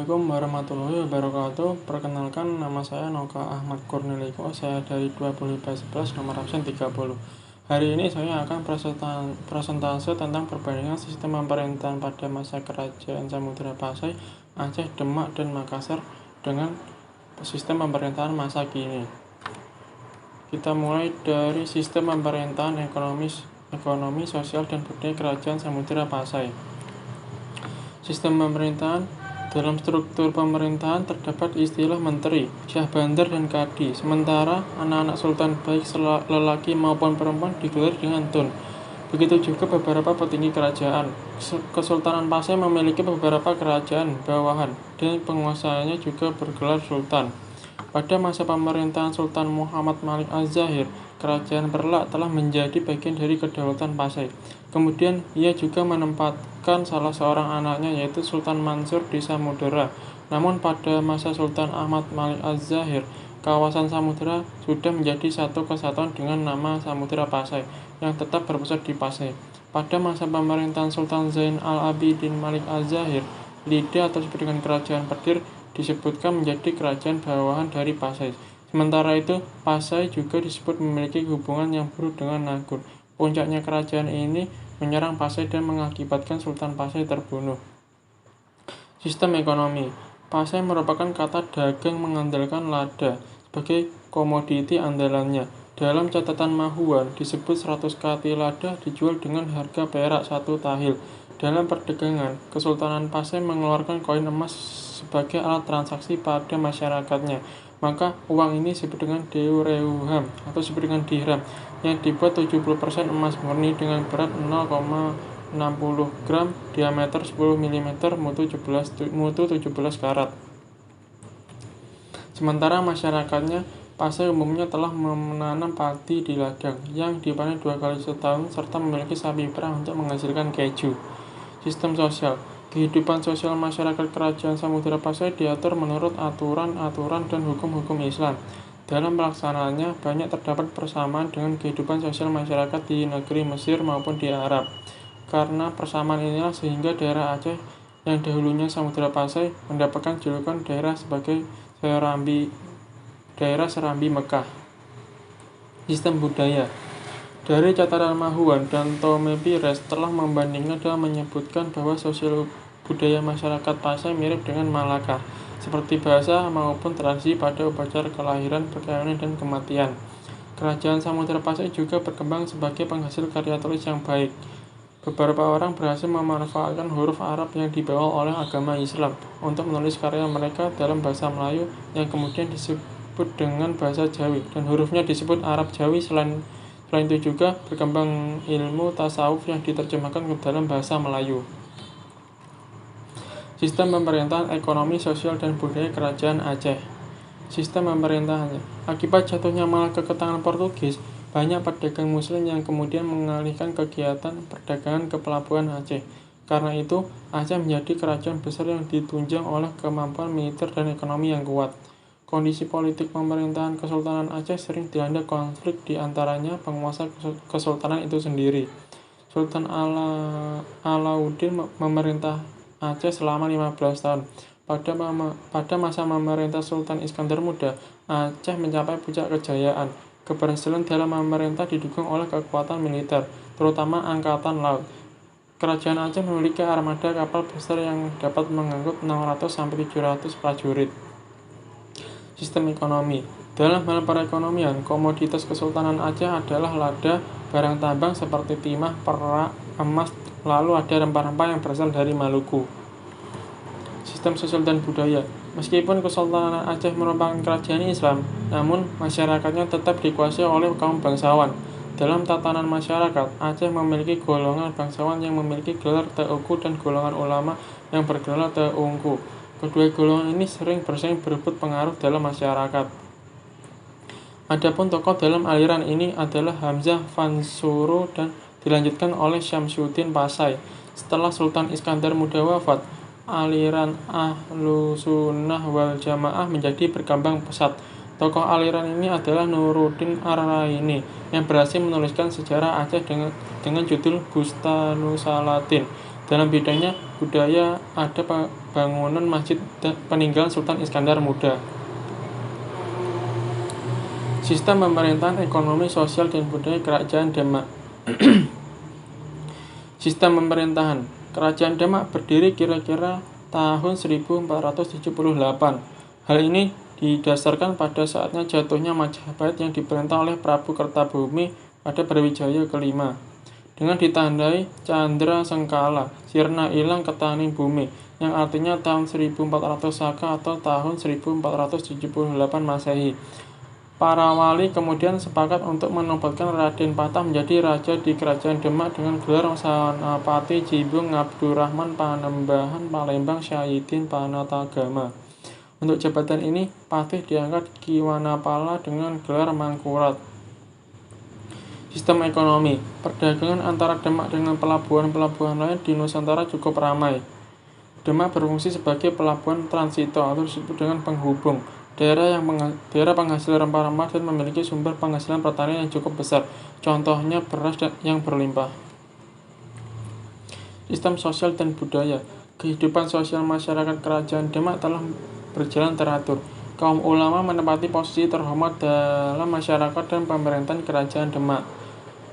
Assalamualaikum warahmatullahi wabarakatuh. Perkenalkan, nama saya Noka Ahmad Kurniliko. Saya dari 2011 nomor absen 30. Hari ini saya akan presentase tentang perbandingan sistem pemerintahan pada masa Kerajaan Samudra Pasai, Aceh, Demak, dan Makassar dengan sistem pemerintahan masa kini. Kita mulai dari sistem pemerintahan ekonomi, sosial, dan budaya Kerajaan Samudra Pasai. Sistem pemerintahan. Dalam struktur pemerintahan terdapat istilah menteri, syah bandar, dan kadi. Sementara anak-anak sultan baik lelaki maupun perempuan digelar dengan tun. Begitu juga beberapa petinggi kerajaan. Kesultanan Pasai memiliki beberapa kerajaan bawahan dan penguasanya juga bergelar sultan. Pada masa pemerintahan Sultan Muhammad Malik Az-Zahir, kerajaan Perlak telah menjadi bagian dari kedaulatan Pasai. Kemudian ia juga menempatkan salah seorang anaknya yaitu Sultan Mansur di Samudera. Namun pada masa Sultan Ahmad Malik Az-Zahir, kawasan Samudera sudah menjadi satu kesatuan dengan nama Samudera Pasai yang tetap berpusat di Pasai. Pada masa pemerintahan Sultan Zain al-Abidin Malik Az-Zahir, Lida atau disebut dengan Kerajaan Petir disebutkan menjadi kerajaan bawahan dari Pasai. Sementara itu, Pasai juga disebut memiliki hubungan yang buruk dengan Nagun. Puncaknya kerajaan ini menyerang Pasai dan mengakibatkan Sultan Pasai terbunuh. Sistem ekonomi. Pasai merupakan kata dagang mengandalkan lada sebagai komoditi andalannya. Dalam catatan Mahuan disebut 100 kati lada dijual dengan harga perak 1 tahil. Dalam perdagangan, Kesultanan Pasai mengeluarkan koin emas sebagai alat transaksi pada masyarakatnya. Maka uang ini disebut dengan deureuham atau disebut dengan dirham yang dibuat 70% emas murni dengan berat 0,60 gram, diameter 10 mm, mutu 17 karat. Sementara masyarakatnya Pasai umumnya telah menanam padi di ladang yang dipanen 2 kali setahun serta memiliki sapi perah untuk menghasilkan keju. Sistem sosial. Kehidupan sosial masyarakat Kerajaan Samudra Pasai diatur menurut aturan-aturan dan hukum-hukum Islam. Dalam pelaksanaannya, banyak terdapat persamaan dengan kehidupan sosial masyarakat di negeri Mesir maupun di Arab. Karena persamaan inilah sehingga daerah Aceh yang dahulunya Samudra Pasai mendapatkan julukan daerah sebagai daerah Serambi Mekah. Sistem budaya. Dari catatan Mahuan dan Tome Pires telah membandingkan dan menyebutkan bahwa sosial budaya masyarakat Pasai mirip dengan Malaka, seperti bahasa maupun tradisi pada upacara kelahiran, perkawinan, dan kematian. Kerajaan Samudra Pasai juga berkembang sebagai penghasil karya tulis yang baik. Beberapa orang berhasil memanfaatkan huruf Arab yang dibawa oleh agama Islam untuk menulis karya mereka dalam bahasa Melayu yang kemudian disebut dengan bahasa Jawi, dan hurufnya disebut Arab Jawi. Selain itu juga berkembang ilmu tasawuf yang diterjemahkan ke dalam bahasa Melayu. Sistem pemerintahan ekonomi, sosial, dan budaya Kerajaan Aceh. Sistem pemerintahannya. Akibat jatuhnya Malaka ke tangan Portugis, banyak pedagang muslim yang kemudian mengalihkan kegiatan perdagangan ke pelabuhan Aceh. Karena itu, Aceh menjadi kerajaan besar yang ditunjang oleh kemampuan militer dan ekonomi yang kuat. Kondisi politik pemerintahan Kesultanan Aceh sering dilanda konflik di antaranya penguasa kesultanan itu sendiri. Sultan Alauddin memerintah Aceh selama 15 tahun. Pada masa memerintah Sultan Iskandar Muda, Aceh mencapai puncak kejayaan. Keberhasilan dalam memerintah didukung oleh kekuatan militer, terutama angkatan laut. Kerajaan Aceh memiliki armada kapal besar yang dapat mengangkut 600-700 prajurit. Sistem ekonomi. Dalam hal perekonomian, komoditas Kesultanan Aceh adalah lada, barang tambang seperti timah, perak, emas, lalu ada rempah-rempah yang berasal dari Maluku. Sistem sosial dan budaya. Meskipun Kesultanan Aceh merupakan kerajaan Islam, namun masyarakatnya tetap dikuasai oleh kaum bangsawan. Dalam tatanan masyarakat, Aceh memiliki golongan bangsawan yang memiliki gelar Teuku dan golongan ulama yang bergelar Teungku. Kedua golongan ini sering bersaing berebut pengaruh dalam masyarakat. Adapun tokoh dalam aliran ini adalah Hamzah Fansuru dan dilanjutkan oleh Syamsuddin Pasai. Setelah Sultan Iskandar Muda wafat, aliran Ahlussunnah wal Jamaah menjadi berkembang pesat. Tokoh aliran ini adalah Nuruddin Ar-Raini yang berhasil menuliskan sejarah Aceh dengan judul Bustanusalatin. Dalam bidangnya budaya ada bangunan masjid peninggalan Sultan Iskandar Muda. Sistem pemerintahan ekonomi, sosial, dan budaya Kerajaan Demak. Sistem pemerintahan Kerajaan Demak berdiri kira-kira tahun 1478. Hal ini didasarkan pada saatnya jatuhnya Majapahit yang diperintah oleh Prabu Kertabumi pada Brawijaya kelima, dengan ditandai Candra Sengkala, sirna ilang ketani bumi, yang artinya tahun 1400 Saka atau tahun 1478 Masehi. Para wali kemudian sepakat untuk menobatkan Raden Patah menjadi raja di Kerajaan Demak dengan gelar Senapati Jibung Abdurrahman Panembahan Palembang Syahidin Panatagama. Untuk jabatan ini, Patih diangkat Ki Wanapala dengan gelar Mangkurat. Sistem ekonomi. Perdagangan antara Demak dengan pelabuhan-pelabuhan lain di Nusantara cukup ramai. Demak berfungsi sebagai pelabuhan transito atau disebut dengan penghubung. Daerah penghasil rempah-rempah dan memiliki sumber penghasilan pertanian yang cukup besar. Contohnya beras yang berlimpah. Sistem sosial dan budaya. Kehidupan sosial masyarakat Kerajaan Demak telah berjalan teratur. Kaum ulama menempati posisi terhormat dalam masyarakat dan pemerintahan Kerajaan Demak.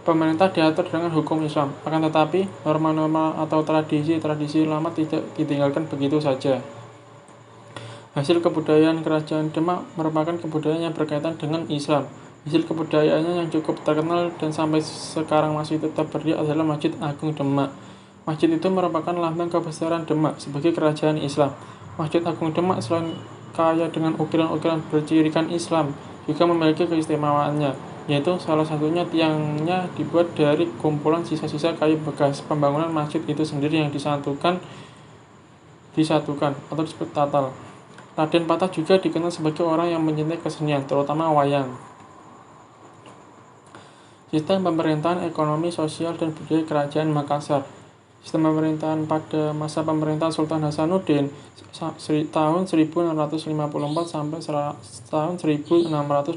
Pemerintah diatur dengan hukum Islam, akan tetapi norma-norma atau tradisi-tradisi lama tidak ditinggalkan begitu saja. Hasil kebudayaan Kerajaan Demak merupakan kebudayaan yang berkaitan dengan Islam. Hasil kebudayaannya yang cukup terkenal dan sampai sekarang masih tetap berdiri adalah Masjid Agung Demak. Masjid itu merupakan lambang kebesaran Demak sebagai kerajaan Islam. Masjid Agung Demak selain kaya dengan ukiran-ukiran bercirikan Islam, juga memiliki keistimewaannya, yaitu salah satunya tiangnya dibuat dari kumpulan sisa-sisa kayu bekas pembangunan masjid itu sendiri yang disatukan atau disebut tatal. Raden Patah juga dikenal sebagai orang yang mencintai kesenian, terutama wayang. Sistem pemerintahan ekonomi, sosial, dan budaya Kerajaan Makassar. Sistem pemerintahan pada masa pemerintahan Sultan Hasanuddin tahun 1654 sampai tahun 1660.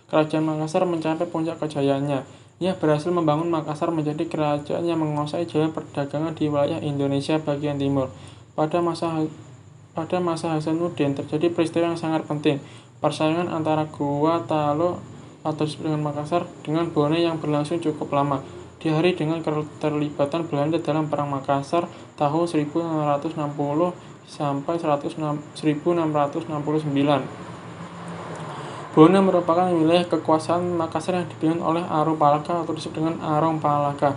Kerajaan Makassar mencapai puncak kejayaannya. Ia berhasil membangun Makassar menjadi kerajaan yang menguasai jalur perdagangan di wilayah Indonesia bagian timur. Pada masa Hasanuddin terjadi peristiwa yang sangat penting, persaingan antara Gua Talo atau disebut dengan Makassar dengan Bone yang berlangsung cukup lama, diakhiri dengan keterlibatan Belanda dalam Perang Makassar tahun 1660 sampai 1669. Bone merupakan wilayah kekuasaan Makassar yang dipimpin oleh Arupalaka atau disebut dengan Arong Palaka,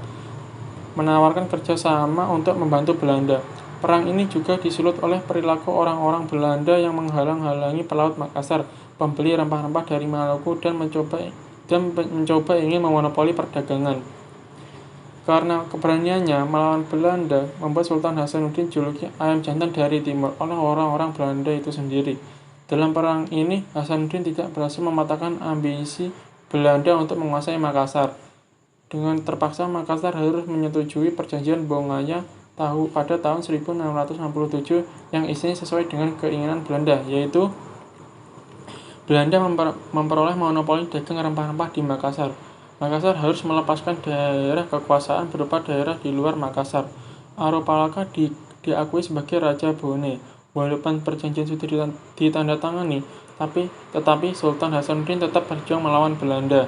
menawarkan kerjasama untuk membantu Belanda. Perang ini juga disulut oleh perilaku orang-orang Belanda yang menghalang-halangi pelaut Makassar, pembeli rempah-rempah dari Maluku, dan mencoba ingin memonopoli perdagangan. Karena keberaniannya melawan Belanda, membuat Sultan Hasanuddin juluki ayam jantan dari timur oleh orang-orang Belanda itu sendiri. Dalam perang ini, Hasanuddin tidak berhasil mematahkan ambisi Belanda untuk menguasai Makassar. Dengan terpaksa, Makassar harus menyetujui perjanjian Bongaya pada tahun 1667 yang isinya sesuai dengan keinginan Belanda, yaitu Belanda memperoleh monopoli dagang rempah-rempah di Makassar. Makassar harus melepaskan daerah kekuasaan berupa daerah di luar Makassar. Arupalaka diakui sebagai Raja Bone. Walaupun perjanjian sudah ditandatangani, tetapi Sultan Hasanuddin tetap berjuang melawan Belanda.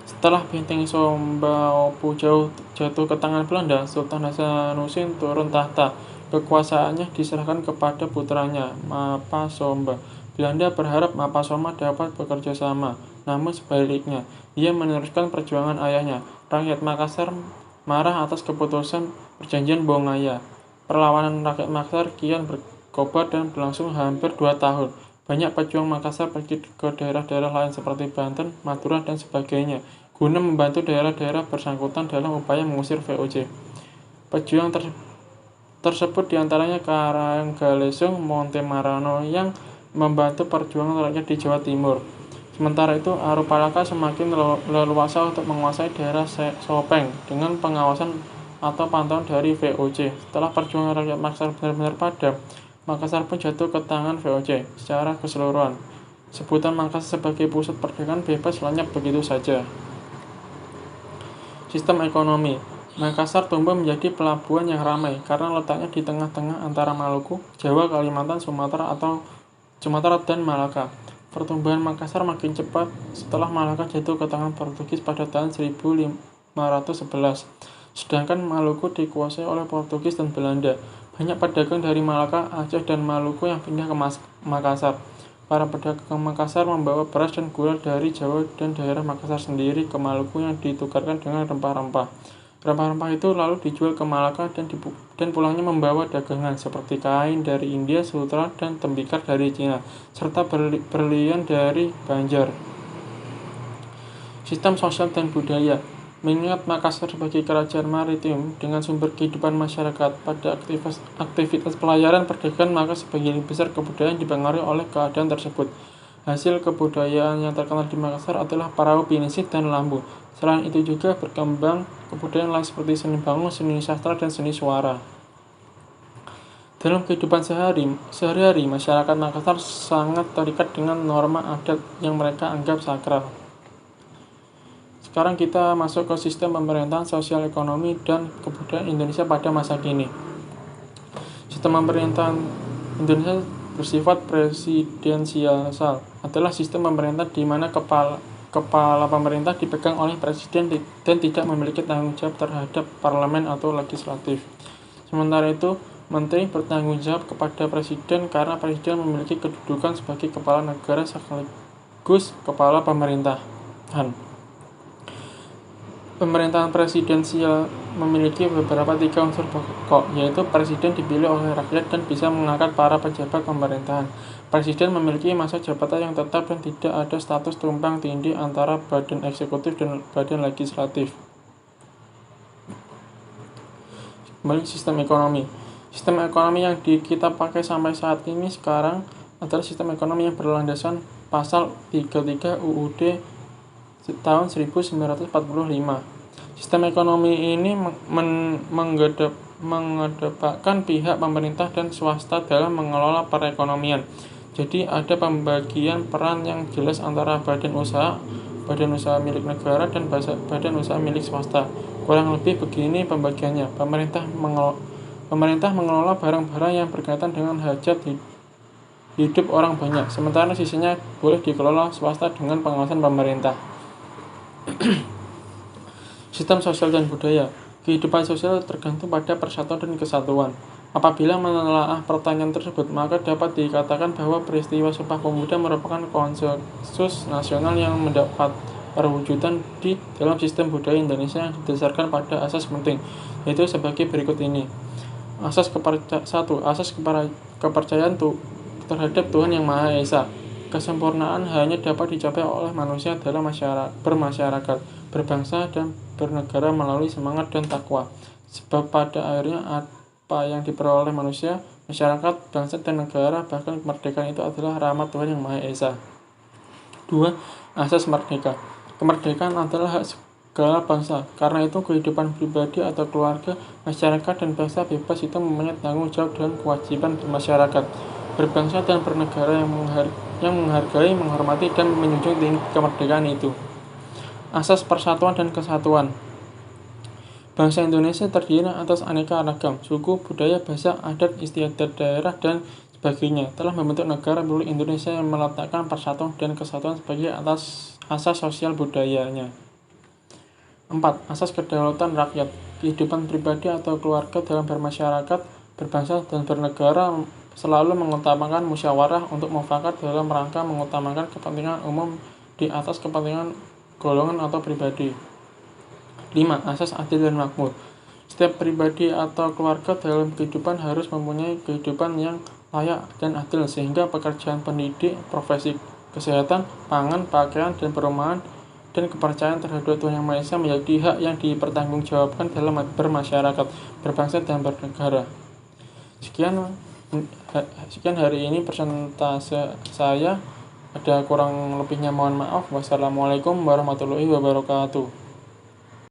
Setelah benteng Sombaupu jatuh ke tangan Belanda, Sultan Hasanuddin turun tahta. Kekuasaannya diserahkan kepada putranya, Mapasomba. Belanda berharap Mapasoma dapat bekerja sama, namun sebaliknya, ia meneruskan perjuangan ayahnya. Rakyat Makassar marah atas keputusan perjanjian Bongaya. Perlawanan rakyat Makassar kian berkobar dan berlangsung hampir 2 tahun. Banyak pejuang Makassar pergi ke daerah-daerah lain seperti Banten, Madura, dan sebagainya, guna membantu daerah-daerah bersangkutan dalam upaya mengusir VOC. Pejuang tersebut diantaranya Karanggalesung Montemarano yang membantu perjuangan rakyat di Jawa Timur. Sementara itu, Arupalaka semakin leluasa untuk menguasai daerah Sopeng dengan pengawasan atau pantauan dari VOC. Setelah perjuangan rakyat Makassar benar-benar padam, Makassar pun jatuh ke tangan VOC secara keseluruhan. Sebutan Makassar sebagai pusat perdagangan bebas lenyap begitu saja. Sistem ekonomi. Makassar tumbuh menjadi pelabuhan yang ramai karena letaknya di tengah-tengah antara Maluku, Jawa, Kalimantan, Sumatera dan Malaka. Pertumbuhan Makassar makin cepat setelah Malaka jatuh ke tangan Portugis pada tahun 1511. Sedangkan Maluku dikuasai oleh Portugis dan Belanda. Banyak pedagang dari Malaka, Aceh, dan Maluku yang pindah ke Makassar. Para pedagang Makassar membawa beras dan gula dari Jawa dan daerah Makassar sendiri ke Maluku yang ditukarkan dengan rempah-rempah. Rempah-rempah itu lalu dijual ke Malaka dan pulangnya membawa dagangan seperti kain dari India, sutra, dan tembikar dari Cina, serta berlian dari Banjar. Sistem sosial dan budaya. Mengingat Makassar sebagai kerajaan maritim dengan sumber kehidupan masyarakat pada aktivitas pelayaran perdagangan, maka sebagian besar kebudayaan dipengaruhi oleh keadaan tersebut. Hasil kebudayaan yang terkenal di Makassar adalah perahu Pinisit dan lambu. Selain itu juga berkembang kebudayaan lain seperti seni bangun, seni sastra, dan seni suara. Dalam kehidupan sehari-hari, masyarakat Makassar sangat terikat dengan norma adat yang mereka anggap sakral. Sekarang kita masuk ke sistem pemerintahan sosial ekonomi dan kebudayaan Indonesia pada masa kini. Sistem pemerintahan Indonesia bersifat presidensial, adalah sistem pemerintahan di mana kepala pemerintah dipegang oleh presiden dan tidak memiliki tanggung jawab terhadap parlemen atau legislatif. Sementara itu, menteri bertanggung jawab kepada presiden karena presiden memiliki kedudukan sebagai kepala negara sekaligus kepala pemerintahan. Pemerintahan presidensial memiliki tiga unsur pokok, yaitu presiden dipilih oleh rakyat dan bisa mengangkat para pejabat pemerintahan. Presiden memiliki masa jabatan yang tetap dan tidak ada status tumpang tindih antara badan eksekutif dan badan legislatif. Kembali sistem ekonomi. Sistem ekonomi yang kita pakai sampai saat ini sekarang adalah sistem ekonomi yang berlandaskan pasal 33 UUD tahun 1945. Sistem ekonomi ini mengedepankan pihak pemerintah dan swasta dalam mengelola perekonomian. Jadi ada pembagian peran yang jelas antara badan usaha milik negara dan badan usaha milik swasta. Kurang lebih begini pembagiannya. Pemerintah mengelola barang-barang yang berkaitan dengan hajat hidup orang banyak, sementara sisanya boleh dikelola swasta dengan pengawasan pemerintah. Sistem sosial dan budaya. Kehidupan sosial tergantung pada persatuan dan kesatuan. Apabila menelaah pertanyaan tersebut, maka dapat dikatakan bahwa peristiwa Sumpah Pemuda merupakan konsensus nasional yang mendapat perwujudan di dalam sistem budaya Indonesia yang didasarkan pada asas penting, yaitu sebagai berikut ini. Asas kepercayaan terhadap Tuhan Yang Maha Esa. Kesempurnaan hanya dapat dicapai oleh manusia dalam bermasyarakat, berbangsa, dan bernegara melalui semangat dan takwa. Sebab pada akhirnya apa yang diperoleh manusia, masyarakat, bangsa, dan negara, bahkan kemerdekaan itu adalah rahmat Tuhan Yang Maha Esa. 2. Asas merdeka. Kemerdekaan adalah hak segala bangsa. Karena itu kehidupan pribadi atau keluarga, masyarakat, dan bangsa bebas itu mempunyai tanggung jawab dan kewajiban masyarakat berbangsa dan bernegara yang menghargai, menghormati, dan menjunjung tinggi kemerdekaan itu. Asas persatuan dan kesatuan. Bangsa Indonesia terdiri atas aneka ragam suku, budaya, bahasa, adat, istiadat daerah, dan sebagainya. Telah membentuk negara Republik Indonesia yang meletakkan persatuan dan kesatuan sebagai asas sosial budayanya. 4. Asas kedaulatan rakyat. Kehidupan pribadi atau keluarga dalam bermasyarakat, berbangsa, dan bernegara selalu mengutamakan musyawarah untuk mufakat dalam rangka mengutamakan kepentingan umum di atas kepentingan golongan atau pribadi. 5. Asas adil dan makmur. Setiap pribadi atau keluarga dalam kehidupan harus mempunyai kehidupan yang layak dan adil, sehingga pekerjaan pendidik, profesi kesehatan, pangan, pakaian, dan perumahan, dan kepercayaan terhadap Tuhan Yang Maha Esa menjadi hak yang dipertanggungjawabkan dalam bermasyarakat, berbangsa, dan bernegara. Sekian hari ini persentase saya. Ada kurang lebihnya mohon maaf. Wassalamualaikum warahmatullahi wabarakatuh.